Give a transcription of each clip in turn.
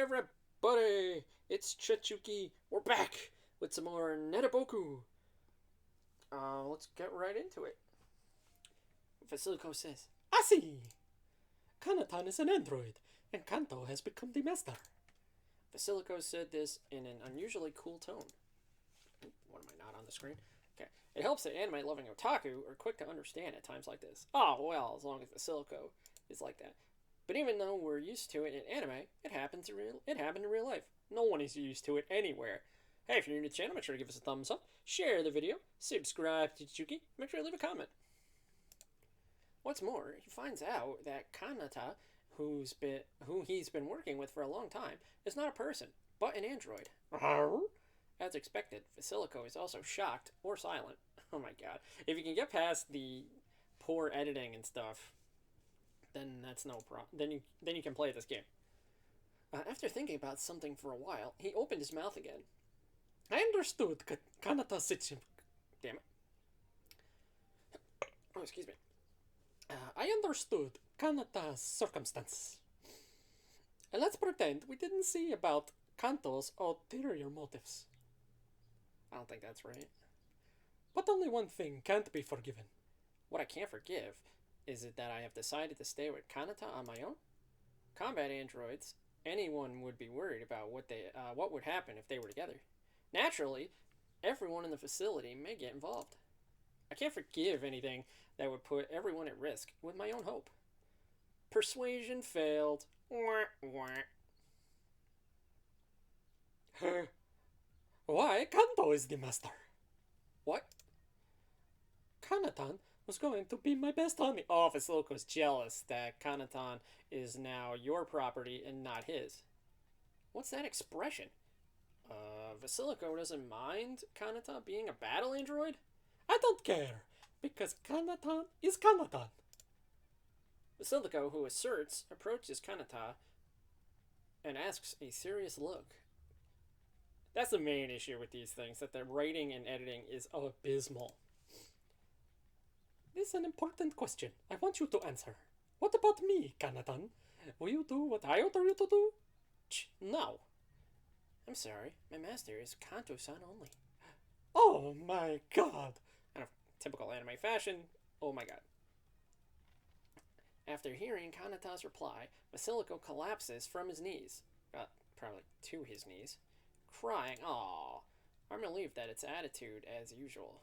everybody! It's Chichuki. We're back with some more NETABOKU. Let's get right into it. Vasilico says, I see! Kanata is an android, and Kanto has become the master. Vasilico said this in an unusually cool tone. What am I not on the screen? Okay. It helps that anime-loving otaku are quick to understand at times like this. Oh, well, as long as Vasilico is like that. But even though we're used to it in anime, it happened in real life. No one is used to it anywhere. Hey, if you're new to the channel, make sure to give us a thumbs up, share the video, subscribe to Chichuki, make sure to leave a comment. What's more, he finds out that Kanata, who he's been working with for a long time, is not a person, but an android. As expected, Vasilico is also shocked or silent. Oh my god. If you can get past the poor editing and stuff, then that's no problem. Then you can play this game. After thinking about something for a while, he opened his mouth again. I understood Kanata's situation. Damn it. Oh, excuse me. I understood Kanata's circumstances. And let's pretend we didn't see about Kanto's ulterior motives. I don't think that's right. But only one thing can't be forgiven. What I can't forgive is it that I have decided to stay with Kanata on my own? Combat androids, anyone would be worried about what would happen if they were together. Naturally, everyone in the facility may get involved. I can't forgive anything that would put everyone at risk with my own hope. Persuasion failed. Why, Kanto is the master. What? Kanatan was going to be my best homie. Oh, Vasilico's jealous that Kanatan is now your property and not his. What's that expression? Vasilico doesn't mind Kanata being a battle android? I don't care, because Kanatan is Kanatan. Vasilico, who asserts, approaches Kanata and asks a serious look. That's the main issue with these things, that the writing and editing is abysmal. This is an important question. I want you to answer. What about me, Kanatan? Will you do what I order you to do? No. I'm sorry. My master is Kanto-san only. Oh my god. Out of typical anime fashion, oh my god. After hearing Kanata's reply, Vasilico collapses from his knees. Probably to his knees. Crying. Aww. I'm relieved that it's attitude as usual.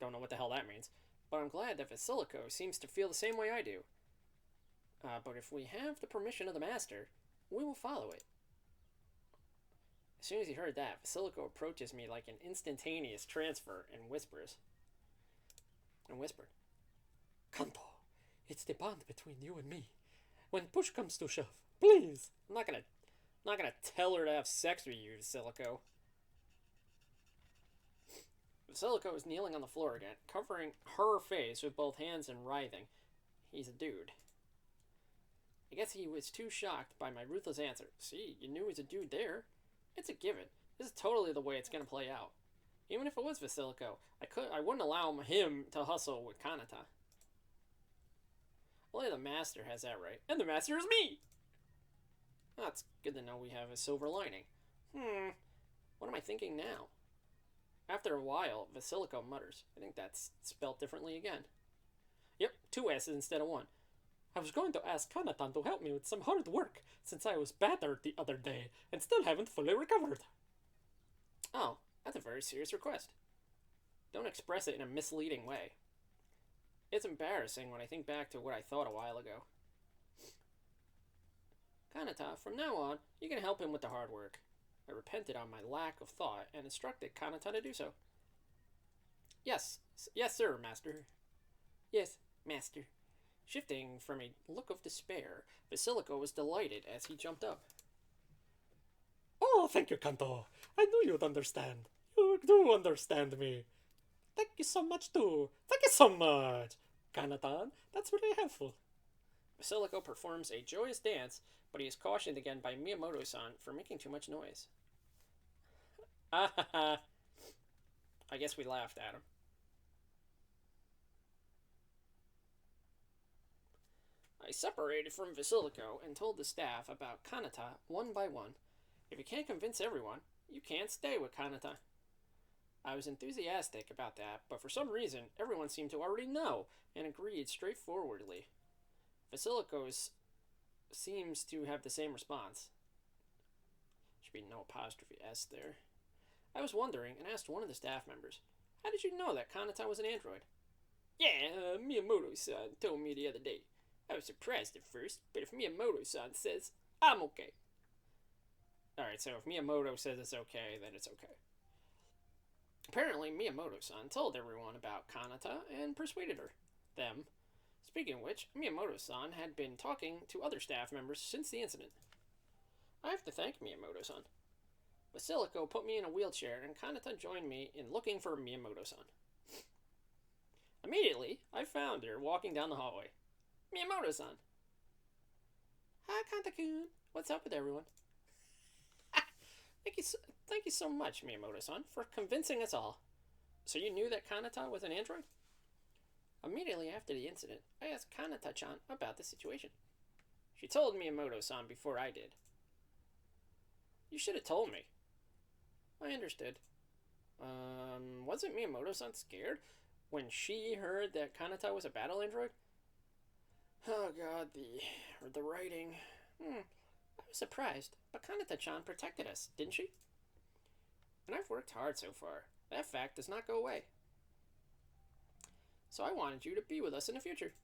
Don't know what the hell that means. But I'm glad that Vasilico seems to feel the same way I do. But if we have the permission of the master, we will follow it. As soon as he heard that, Vasilico approaches me like an instantaneous transfer and whispered, Kanto, it's the bond between you and me. When push comes to shove, please. I'm not gonna tell her to have sex with you, Vasilico. Vasilico is kneeling on the floor again, covering her face with both hands and writhing. He's a dude. I guess he was too shocked by my ruthless answer. See, you knew he was a dude there. It's a given. This is totally the way it's gonna play out. Even if it was Vasilico, I wouldn't allow him to hustle with Kanata. Only the master has that right. And the master is me! Oh, it's good to know we have a silver lining. What am I thinking now? After a while, Vasilico mutters. I think that's spelled differently again. Yep, 2 S's instead of 1. I was going to ask Kanatan to help me with some hard work, since I was battered the other day, and still haven't fully recovered. Oh, that's a very serious request. Don't express it in a misleading way. It's embarrassing when I think back to what I thought a while ago. Kanata, from now on, you can help him with the hard work. I repented on my lack of thought and instructed Kanata to do so. Yes, sir, master. Yes, master. Shifting from a look of despair, Vasilico was delighted as he jumped up. Oh, thank you, Kanto. I knew you'd understand. You do understand me. Thank you so much, too. Thank you so much. Kanatan, that's really helpful. Vasilico performs a joyous dance, but he is cautioned again by Miyamoto-san for making too much noise. Ah ha ha. I guess we laughed at him. I separated from Vasilico and told the staff about Kanata one by one. If you can't convince everyone, you can't stay with Kanata. I was enthusiastic about that, but for some reason, everyone seemed to already know and agreed straightforwardly. Vasilico's seems to have the same response. Should be no apostrophe S there. I was wondering and asked one of the staff members, "How did you know that Kanata was an android?" "Yeah, Miyamoto-san told me the other day. I was surprised at first, but if Miyamoto-san says, I'm okay." Alright, so if Miyamoto says it's okay, then it's okay. Apparently, Miyamoto-san told everyone about Kanata and persuaded them. Speaking of which, Miyamoto-san had been talking to other staff members since the incident. I have to thank Miyamoto-san. Vasilico put me in a wheelchair, and Kanata joined me in looking for Miyamoto-san. Immediately, I found her walking down the hallway. "Miyamoto-san." "Hi, Kanata-kun. What's up with everyone?" Thank you so much, Miyamoto-san, for convincing us all. So you knew that Kanata was an android? Immediately after the incident, I asked Kanata-chan about the situation. She told Miyamoto-san before I did. You should have told me. I understood. Wasn't Miyamoto-san scared when she heard that Kanata was a battle android? Oh god, the writing. I was surprised, but Kanata-chan protected us, didn't she? And I've worked hard so far. That fact does not go away. So I wanted you to be with us in the future.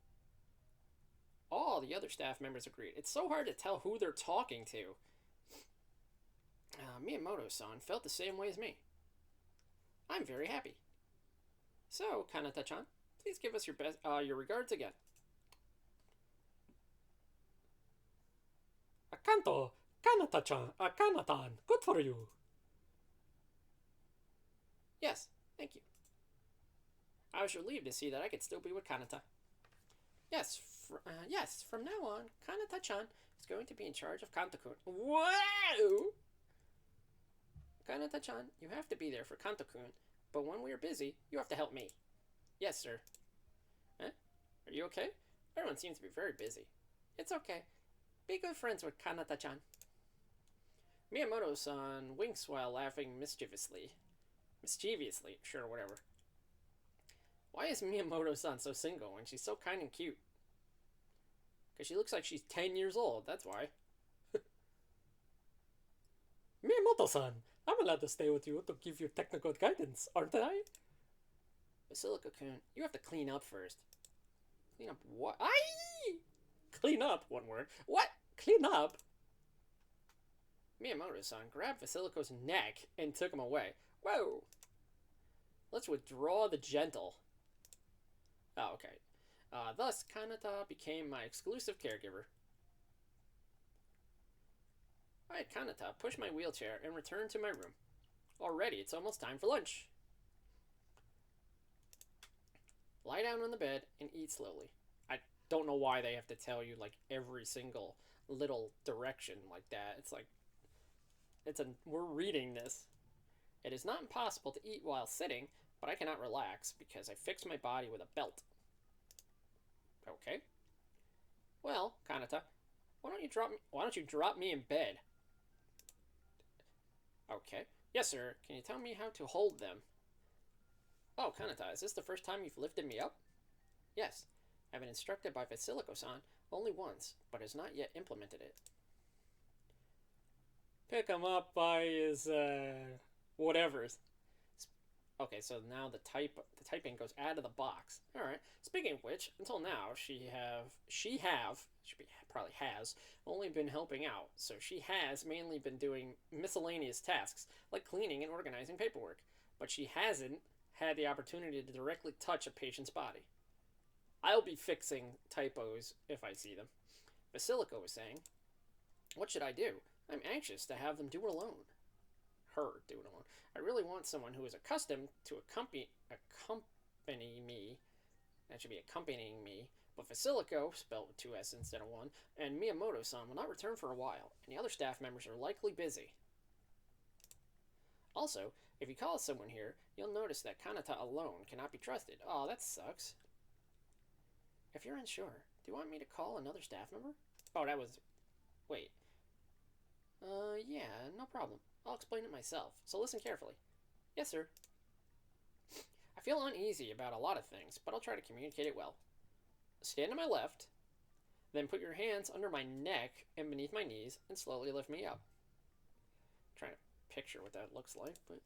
All the other staff members agreed. It's so hard to tell who they're talking to. Miyamoto-san felt the same way as me. I'm very happy. So, Kanata-chan, please give us your regards again. Kanto, Kanata-chan, Kanatan, good for you. Yes, thank you. I was relieved to see that I could still be with Kanata. Yes, from now on, Kanata-chan is going to be in charge of Kanto-kun. Whoa! Kanata-chan, you have to be there for Kanto-kun, but when we are busy, you have to help me. Yes, sir. Huh? Are you okay? Everyone seems to be very busy. It's okay. Be good friends with Kanata-chan. Miyamoto-san winks while laughing mischievously. Sure, whatever. Why is Miyamoto-san so single when she's so kind and cute? Because she looks like she's 10 years old, that's why. Miyamoto-san, I'm allowed to stay with you to give you technical guidance, aren't I? Vasilico-kun, you have to clean up first. Clean up what? Aye! Clean up, one word. What? Clean up? Miyamoto-san grabbed Vasilico's neck and took him away. Whoa! Let's withdraw the gentle. Oh, okay. Thus, Kanata became my exclusive caregiver. I had Kanata push my wheelchair and return to my room. Already, it's almost time for lunch. Lie down on the bed and eat slowly. I don't know why they have to tell you, like, every single little direction like that. It's like, we're reading this. It is not impossible to eat while sitting, but I cannot relax because I fixed my body with a belt. Okay. Well, Kanata, why don't you drop me in bed? Okay. Yes, sir. Can you tell me how to hold them? Oh, Kanata, is this the first time you've lifted me up? Yes. I've been instructed by Vasilico-san only once, but has not yet implemented it. Pick him up by his, whatevers. Okay, so now the typing goes out of the box. All right. Speaking of which, until now, probably has only been helping out. So she has mainly been doing miscellaneous tasks like cleaning and organizing paperwork, but she hasn't had the opportunity to directly touch a patient's body. I'll be fixing typos if I see them. Vasilico was saying, "What should I do? I'm anxious to have them do it alone." Her do it alone. I really want someone who is accustomed to accompany me. That should be accompanying me. But Vasilico, spelled with 2 S instead of 1, and Miyamoto-san will not return for a while, and the other staff members are likely busy. Also, if you call someone here, you'll notice that Kanata alone cannot be trusted. Oh, that sucks. If you're unsure, Do you want me to call another staff member? Oh, that was... Wait. Yeah, no problem. I'll explain it myself, so listen carefully. Yes, sir. I feel uneasy about a lot of things, but I'll try to communicate it well. Stand to my left, then put your hands under my neck and beneath my knees, and slowly lift me up. I'm trying to picture what that looks like, but...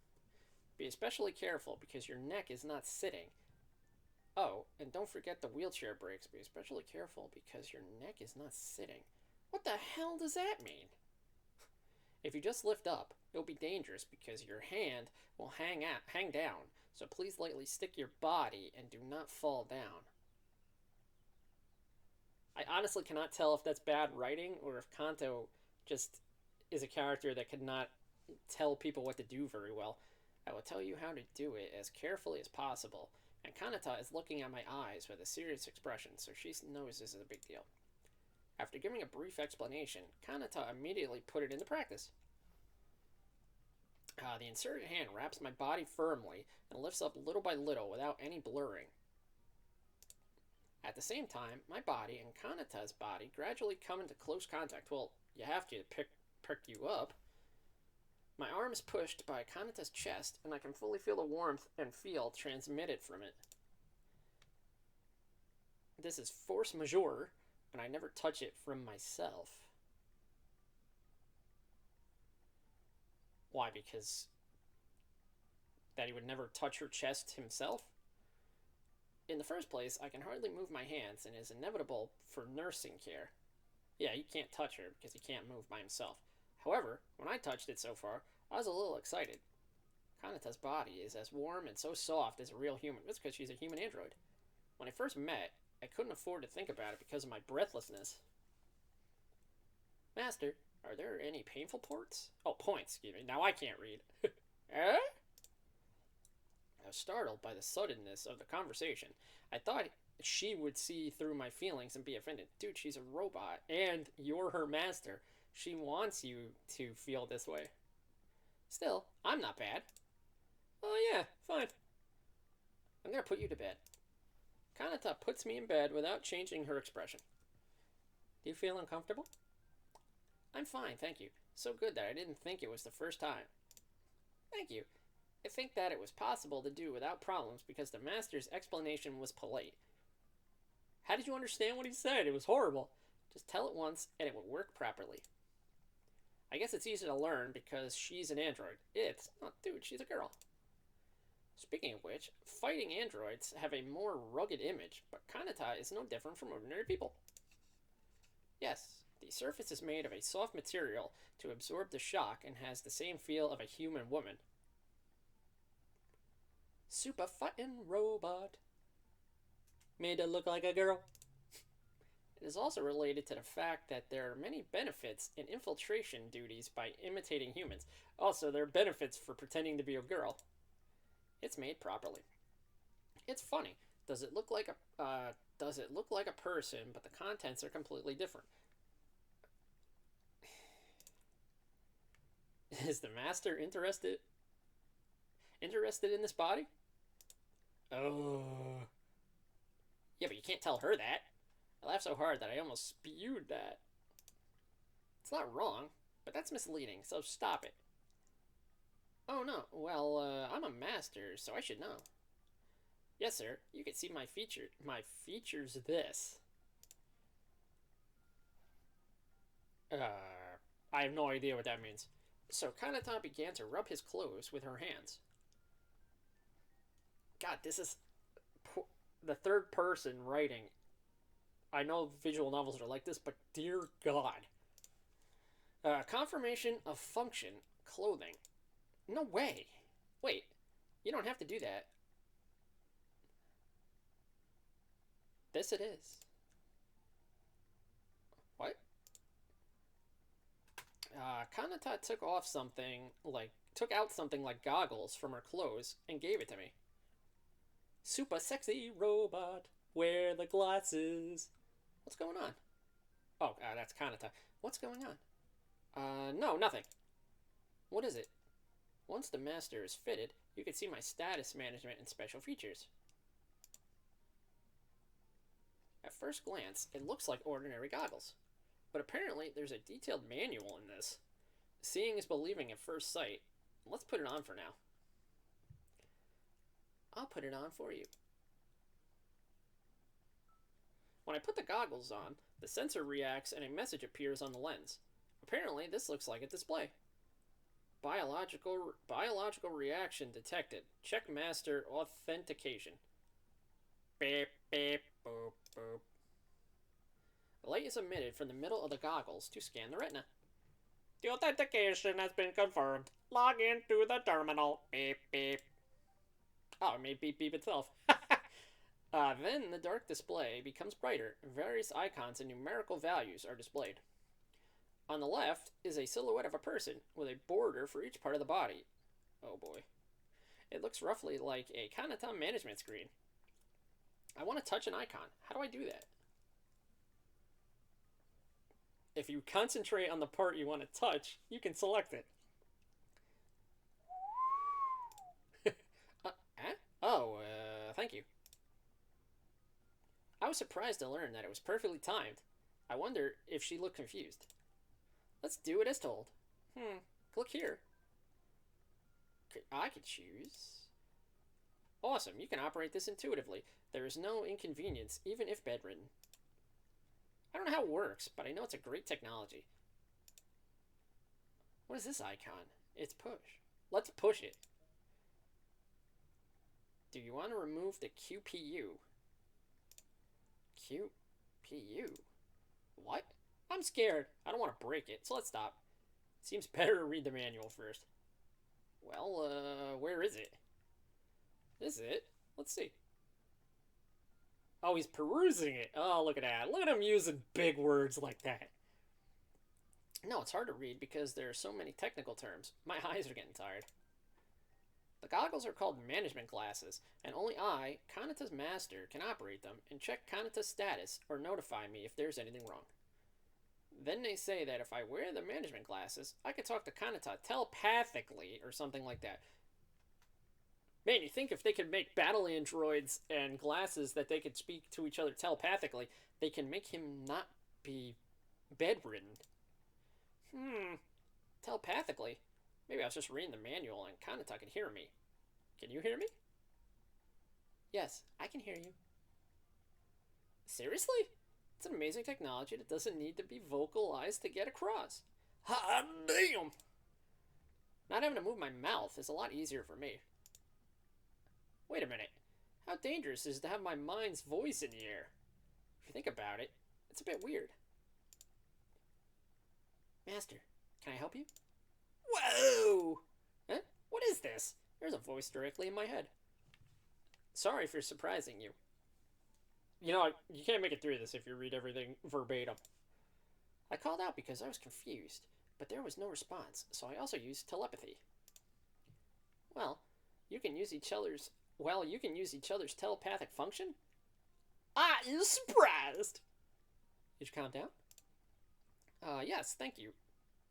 Be especially careful, because your neck is not sitting. Oh, and don't forget the wheelchair brakes. Be especially careful, because your neck is not sitting. What the hell does that mean? If you just lift up, it'll be dangerous because your hand will hang down, so please lightly stick your body and do not fall down. I honestly cannot tell if that's bad writing or if Kanto just is a character that could not tell people what to do very well. I will tell you how to do it as carefully as possible, and Kanata is looking at my eyes with a serious expression, so she knows this is a big deal. After giving a brief explanation, Kanata immediately put it into practice. The inserted hand wraps my body firmly and lifts up little by little without any blurring. At the same time, my body and Kanata's body gradually come into close contact. Well, you have to pick you up. My arm is pushed by Kanata's chest, and I can fully feel the warmth and feel transmitted from it. This is force majeure, and I never touch it from myself. Why? Because that he would never touch her chest himself? In the first place, I can hardly move my hands, and it is inevitable for nursing care. Yeah, he can't touch her because he can't move by himself. However, when I touched it so far, I was a little excited. Kanata's body is as warm and so soft as a real human. That's because she's a human android. When I first met, I couldn't afford to think about it because of my breathlessness. Master, are there any painful ports? Oh, points, excuse me. Now I can't read. Eh? I was startled by the suddenness of the conversation. I thought she would see through my feelings and be offended. Dude, she's a robot, and you're her master. She wants you to feel this way. Still, I'm not bad. Oh yeah, fine. I'm gonna put you to bed. Kanata puts me in bed without changing her expression. Do you feel uncomfortable? I'm fine, thank you. So good that I didn't think it was the first time. Thank you. I think that it was possible to do without problems because the master's explanation was polite. How did you understand what he said? It was horrible. Just tell it once and it will work properly. I guess it's easy to learn because she's an android. It's not, dude, she's a girl. Speaking of which, fighting androids have a more rugged image, but Kanata is no different from ordinary people. Yes, the surface is made of a soft material to absorb the shock and has the same feel of a human woman. Super fighting robot. Made to look like a girl. It is also related to the fact that there are many benefits in infiltration duties by imitating humans. Also, there are benefits for pretending to be a girl. It's made properly. It's funny. Does it look like a person, but the contents are completely different? Is the master interested in this body? Oh. Yeah, but you can't tell her that. I laughed so hard that I almost spewed that. It's not wrong, but that's misleading, so stop it. Oh no, well, I'm a master, so I should know. Yes, sir, you can see my features this. I have no idea what that means. So Kanata began to rub his clothes with her hands. God, this is the third person writing. I know visual novels are like this, but dear God. Confirmation of function, clothing. No way. Wait, you don't have to do that. This it is. What? Kanata took out something like goggles from her clothes and gave it to me. Super sexy robot, wear the glasses. What's going on? Oh, that's Kanata. What's going on? No, nothing. What is it? Once the master is fitted, you can see my status management and special features. At first glance, it looks like ordinary goggles. But apparently, there's a detailed manual in this. Seeing is believing at first sight. Let's put it on for now. I'll put it on for you. When I put the goggles on, the sensor reacts and a message appears on the lens. Apparently, this looks like a display. Biological reaction detected. Check master authentication. Beep, beep, boop, boop. The light is emitted from the middle of the goggles to scan the retina. The authentication has been confirmed. Log into the terminal. Beep, beep. Oh, it made beep beep itself. Then the dark display becomes brighter. Various icons and numerical values are displayed. On the left is a silhouette of a person with a border for each part of the body. Oh boy. It looks roughly like a Kanata management screen. I want to touch an icon. How do I do that? If you concentrate on the part you want to touch, you can select it. Thank you. I was surprised to learn that it was perfectly timed. I wonder if she looked confused. Let's do it as told. Click here. I could choose. Awesome, you can operate this intuitively. There is no inconvenience, even if bedridden. I don't know how it works, but I know it's a great technology. What is this icon? It's push. Let's push it. Do you want to remove the QPU? QPU? What? I'm scared. I don't want to break it, so let's stop. Seems better to read the manual first. Well, where is it? This is it? Let's see. Oh, he's perusing it. Oh, look at that. Look at him using big words like that. No, it's hard to read because there are so many technical terms. My eyes are getting tired. The goggles are called management glasses, and only I, Kanata's master, can operate them and check Kanata's status or notify me if there's anything wrong. Then they say that if I wear the management glasses, I could talk to Kanata telepathically or something like that. Man, you think if they could make battle androids and glasses that they could speak to each other telepathically, they can make him not be bedridden. Telepathically? Maybe I was just reading the manual and Kanata could hear me. Can you hear me? Yes, I can hear you. Seriously? It's an amazing technology that doesn't need to be vocalized to get across. Hot damn! Not having to move my mouth is a lot easier for me. Wait a minute. How dangerous is it to have my mind's voice in the air? If you think about it, it's a bit weird. Master, can I help you? Whoa! Huh? What is this? There's a voice directly in my head. Sorry for surprising you. You know, you can't make it through this if you read everything verbatim. I called out because I was confused, but there was no response, so I also used telepathy. You can use each other's telepathic function? I am surprised! Did you count down? Yes, thank you.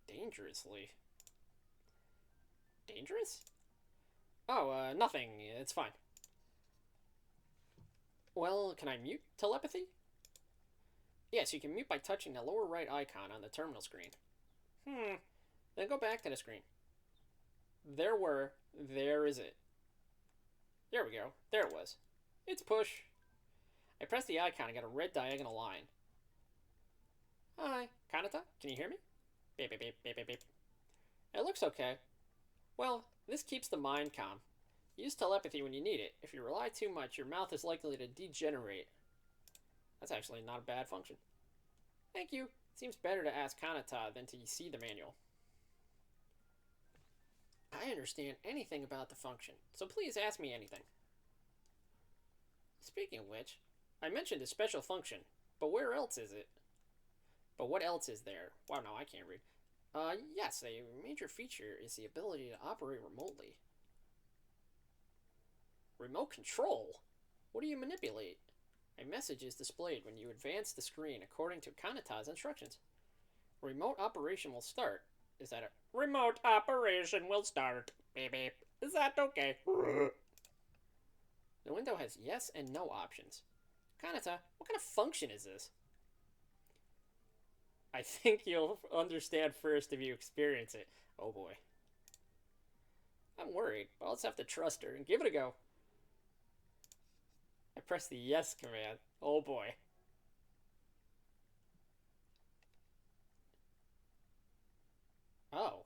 Dangerously. Dangerous? Oh, nothing. It's fine. Well, can I mute telepathy? Yes, you can mute by touching the lower right icon on the terminal screen. Then go back to the screen. There is it. There we go. There it was. It's push. I pressed the icon and got a red diagonal line. Hi, Kanata, can you hear me? Beep, beep, beep, beep, beep, beep. It looks okay. Well, this keeps the mind calm. Use telepathy when you need it. If you rely too much, your mouth is likely to degenerate. That's actually not a bad function. Thank you. It seems better to ask Kanata than to see the manual. I understand anything about the function, so please ask me anything. Speaking of which, I mentioned a special function, but where else is it? But what else is there? Wow, no, I can't read. Yes, a major feature is the ability to operate remotely. Remote control? What do you manipulate? A message is displayed when you advance the screen according to Kanata's instructions. Remote operation will start. Is that a remote operation will start? Beep beep. Is that okay? The window has yes and no options. Kanata, what kind of function is this? I think you'll understand first if you experience it. Oh boy. I'm worried, but I'll just have to trust her and give it a go. I press the yes command. Oh boy. Oh.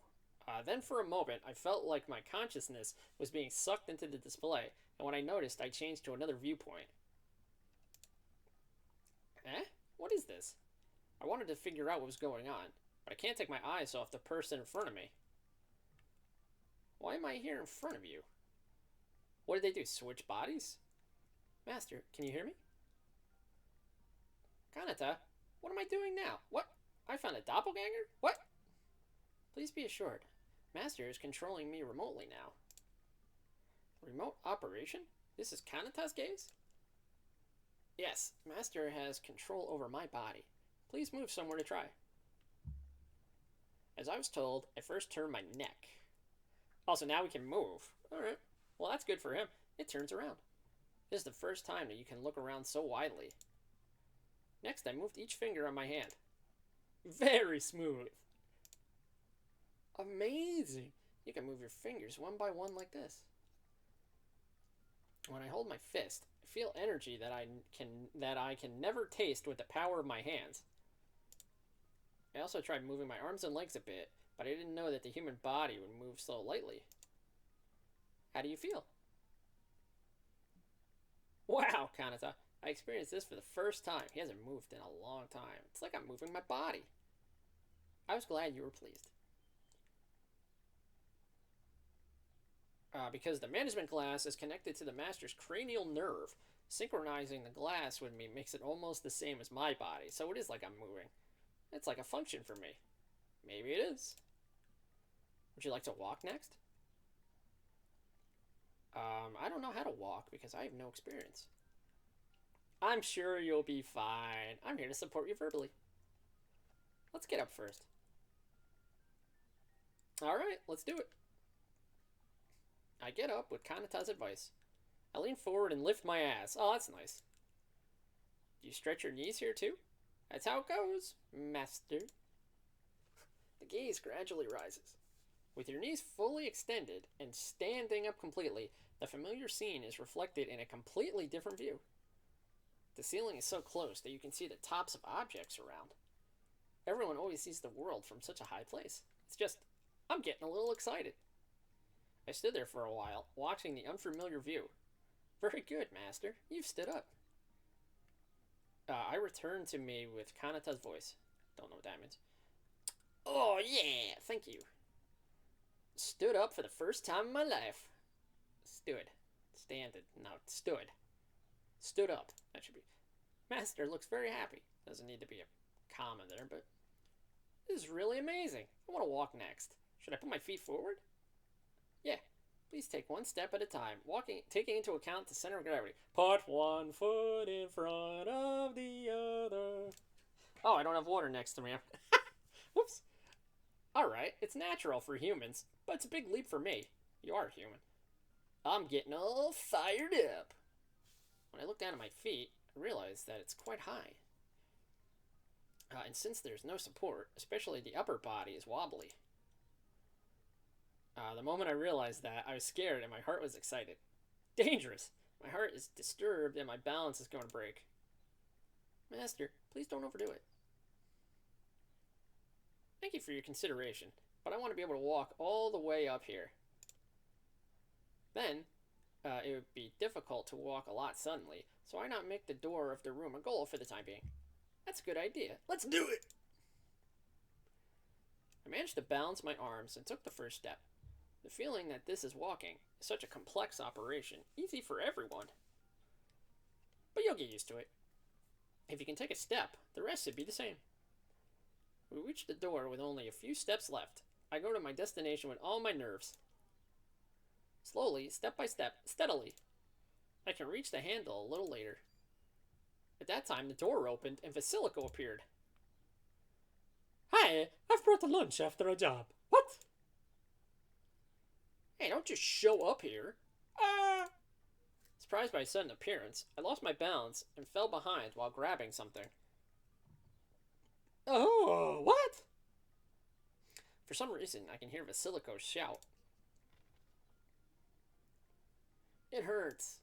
Then for a moment, I felt like my consciousness was being sucked into the display, and when I noticed, I changed to another viewpoint. Eh? What is this? I wanted to figure out what was going on, but I can't take my eyes off the person in front of me. Why am I here in front of you? What did they do? Switch bodies? Master, can you hear me? Kanata, what am I doing now? What? I found a doppelganger? What? Please be assured, Master is controlling me remotely now. Remote operation? This is Kanata's gaze? Yes, Master has control over my body. Please move somewhere to try. As I was told, I first turned my neck. Also, now we can move. Alright. Well, that's good for him. It turns around. This is the first time that you can look around so widely. Next, I moved each finger on my hand. Very smooth. Amazing. You can move your fingers one by one like this. When I hold my fist, I feel energy that I can never taste with the power of my hands. I also tried moving my arms and legs a bit, but I didn't know that the human body would move so lightly. How do you feel? Wow, Kanata. I experienced this for the first time. He hasn't moved in a long time. It's like I'm moving my body. I was glad you were pleased. Because the management glass is connected to the master's cranial nerve. Synchronizing the glass with me makes it almost the same as my body, so it is like I'm moving. It's like a function for me. Maybe it is. Would you like to walk next? I don't know how to walk because I have no experience. I'm sure you'll be fine. I'm here to support you verbally. Let's get up first. Alright, let's do it. I get up with Kanata's advice. I lean forward and lift my ass. Oh, that's nice. Do you stretch your knees here too? That's how it goes, master. The gaze gradually rises. With your knees fully extended and standing up completely, the familiar scene is reflected in a completely different view. The ceiling is so close that you can see the tops of objects around. Everyone always sees the world from such a high place. It's just, I'm getting a little excited. I stood there for a while, watching the unfamiliar view. Very good, master. You've stood up. I returned to me with Kanata's voice. Don't know what that means. Oh, yeah, thank you. Stood up for the first time in my life. Stood. Standed. No, stood. Stood up. That should be. Master looks very happy. Doesn't need to be a comma there, but this is really amazing. I want to walk next. Should I put my feet forward? Yeah. Please take one step at a time, taking into account the center of gravity. Put one foot in front of the other. Oh, I don't have water next to me. Whoops. Alright, it's natural for humans, but it's a big leap for me. You are human. I'm getting all fired up. When I look down at my feet, I realize that it's quite high. And since there's no support, especially the upper body is wobbly. The moment I realized that, I was scared and my heart was excited. Dangerous! My heart is disturbed and my balance is going to break. Master, please don't overdo it. Thank you for your consideration, but I want to be able to walk all the way up here. Then, it would be difficult to walk a lot suddenly, so why not make the door of the room a goal for the time being? That's a good idea. Let's do it! I managed to balance my arms and took the first step. The feeling that this is walking is such a complex operation, easy for everyone. But you'll get used to it. If you can take a step, the rest should be the same. We reach the door with only a few steps left. I go to my destination with all my nerves. Slowly, step by step, steadily. I can reach the handle a little later. At that time, the door opened and Vasilico appeared. Hi, I've brought a lunch after a job. What? Hey, don't just show up here. Ah! This Surprised by his sudden appearance, I lost my balance and fell behind while grabbing something. Oh, what? For some reason, I can hear Vasilico shout. It hurts.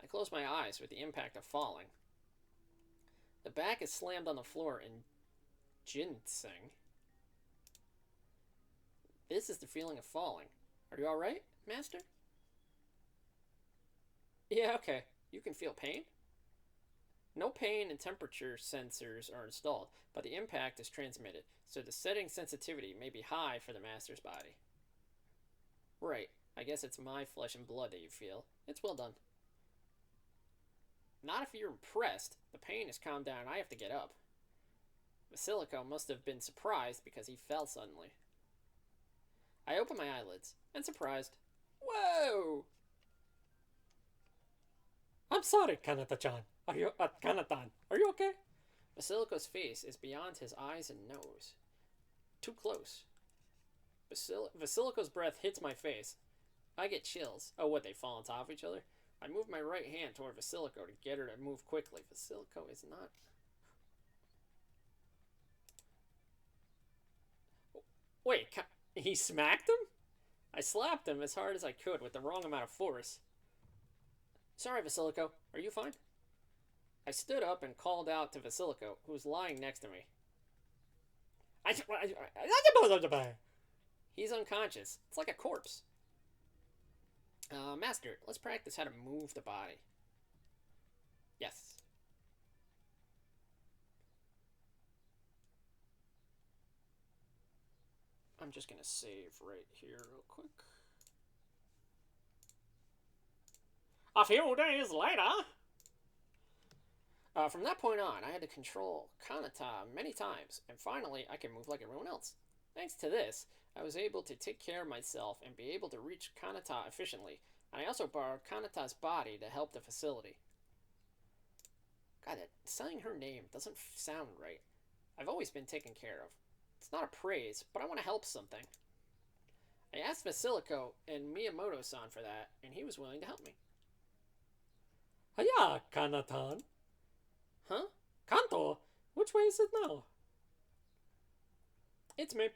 I close my eyes with the impact of falling. The back is slammed on the floor in ginseng. This is the feeling of falling. Are you alright, Master? Yeah, okay. You can feel pain? No pain and temperature sensors are installed, but the impact is transmitted, so the setting sensitivity may be high for the Master's body. Right. I guess it's my flesh and blood that you feel. It's well done. Not if you're impressed. The pain has calmed down and I have to get up. Vasilico must have been surprised because he fell suddenly. I open my eyelids, and surprised. Whoa! I'm sorry, Kanata-chan. Kanatan, are you okay? Vasilico's face is beyond his eyes and nose. Too close. Vasilico's breath hits my face. I get chills. Oh, what, they fall on top of each other? I move my right hand toward Vasilico to get her to move quickly. Vasilico is not... Wait, he smacked him? I slapped him as hard as I could with the wrong amount of force. Sorry, Vasilico. Are you fine? I stood up and called out to Vasilico, who was lying next to me. He's unconscious. It's like a corpse. Master, let's practice how to move the body. Yes. I'm just gonna save right here real quick. A few days later. From that point on, I had to control Kanata many times, and finally I can move like everyone else. Thanks to this, I was able to take care of myself and be able to reach Kanata efficiently, and I also borrowed Kanata's body to help the facility. God, saying her name doesn't sound right. I've always been taken care of. It's not a praise, but I want to help something. I asked Vasilico and Miyamoto-san for that, and he was willing to help me. Hiya, Kanatan. Huh? Kanto, which way is it now? It's me.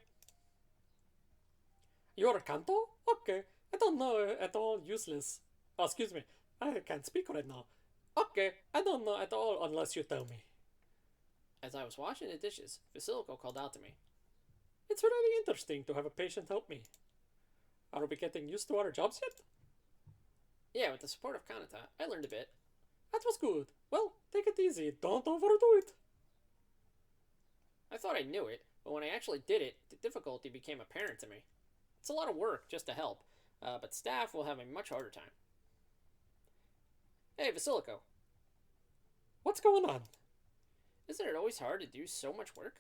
You're Kanto? Okay, I don't know at all useless. Oh, excuse me, I can't speak right now. Okay, I don't know at all unless you tell me. As I was washing the dishes, Vasilico called out to me. It's really interesting to have a patient help me. Are we getting used to our jobs yet? Yeah, with the support of Kanata, I learned a bit. That was good. Well, take it easy. Don't overdo it. I thought I knew it, but when I actually did it, the difficulty became apparent to me. It's a lot of work just to help, but staff will have a much harder time. Hey, Vasilico. What's going on? Isn't it always hard to do so much work?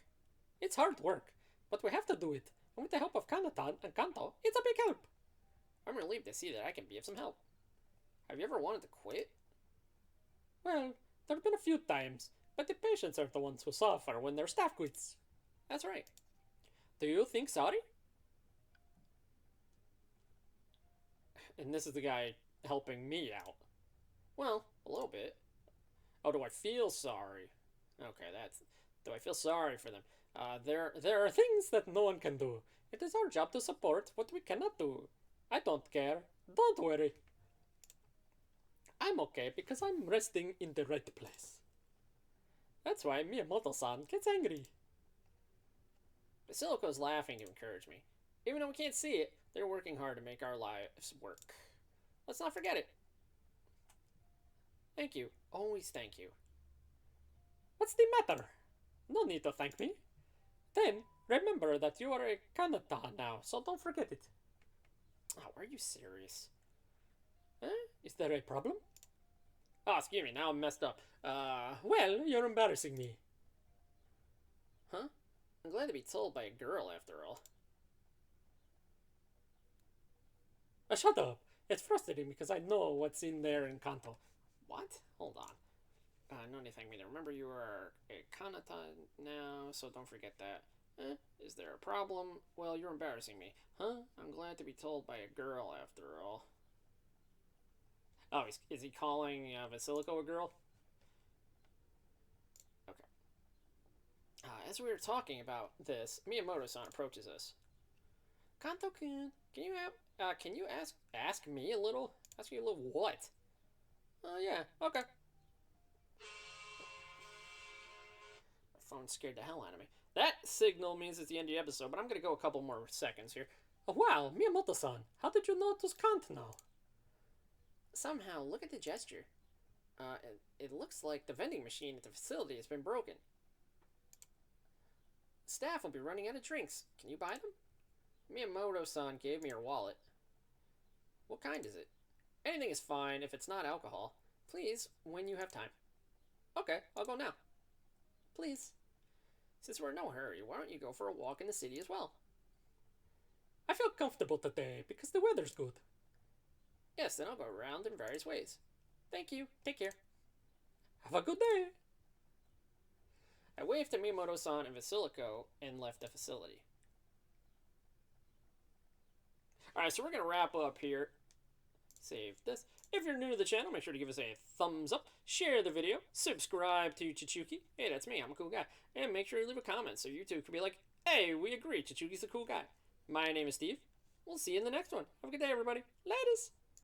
It's hard work, but we have to do it. And with the help of Kanata and Kanto, it's a big help. I'm relieved to see that I can be of some help. Have you ever wanted to quit? Well, there have been a few times, but the patients are the ones who suffer when their staff quits. That's right. Do you think sorry? And this is the guy helping me out. Well, a little bit. Oh, do I feel sorry? Okay, that's... Do I feel sorry for them? There are things that no one can do. It is our job to support what we cannot do. I don't care. Don't worry. I'm okay because I'm resting in the right place. That's why Miyamoto-san gets angry. Vasilico's laughing to encourage me. Even though we can't see it, they're working hard to make our lives work. Let's not forget it. Thank you. Always thank you. What's the matter? No need to thank me. Then, remember that you are a Kanata now, so don't forget it. Oh, are you serious? Huh? Is there a problem? Oh, excuse me, now I'm messed up. Well, you're embarrassing me. Huh? I'm glad to be told by a girl, after all. Shut up. It's frustrating because I know what's in there in Kanto. What? Hold on. No need to thank me there. Remember, you are a Kanata now, so don't forget that. Is there a problem? Well, you're embarrassing me. Huh? I'm glad to be told by a girl, after all. Oh, is he calling Vasilico a girl? Okay. As we were talking about this, Miyamoto-san approaches us. Kanto-kun, can you ask me a little? Ask you a little what? Oh, yeah, okay. My phone scared the hell out of me. That signal means it's the end of the episode, but I'm gonna go a couple more seconds here. Oh, wow, Miyamoto-san, how did you notice Kant now? Somehow, look at the gesture. It looks like the vending machine at the facility has been broken. Staff will be running out of drinks. Can you buy them? Miyamoto-san gave me her wallet. What kind is it? Anything is fine if it's not alcohol. Please, when you have time. Okay, I'll go now. Please. Since we're in no hurry, why don't you go for a walk in the city as well? I feel comfortable today because the weather's good. Yes, then I'll go around in various ways. Thank you. Take care. Have a good day. I waved to Miyamoto-san and Vasilico and left the facility. Alright, so we're going to wrap up here. Save this. If you're new to the channel, make sure to give us a thumbs up, share the video, subscribe to Chichuki. Hey, that's me, I'm a cool guy. And make sure to leave a comment so YouTube can be like, hey, we agree, Chichuki's a cool guy. My name is Steve. We'll see you in the next one. Have a good day, everybody. Laters!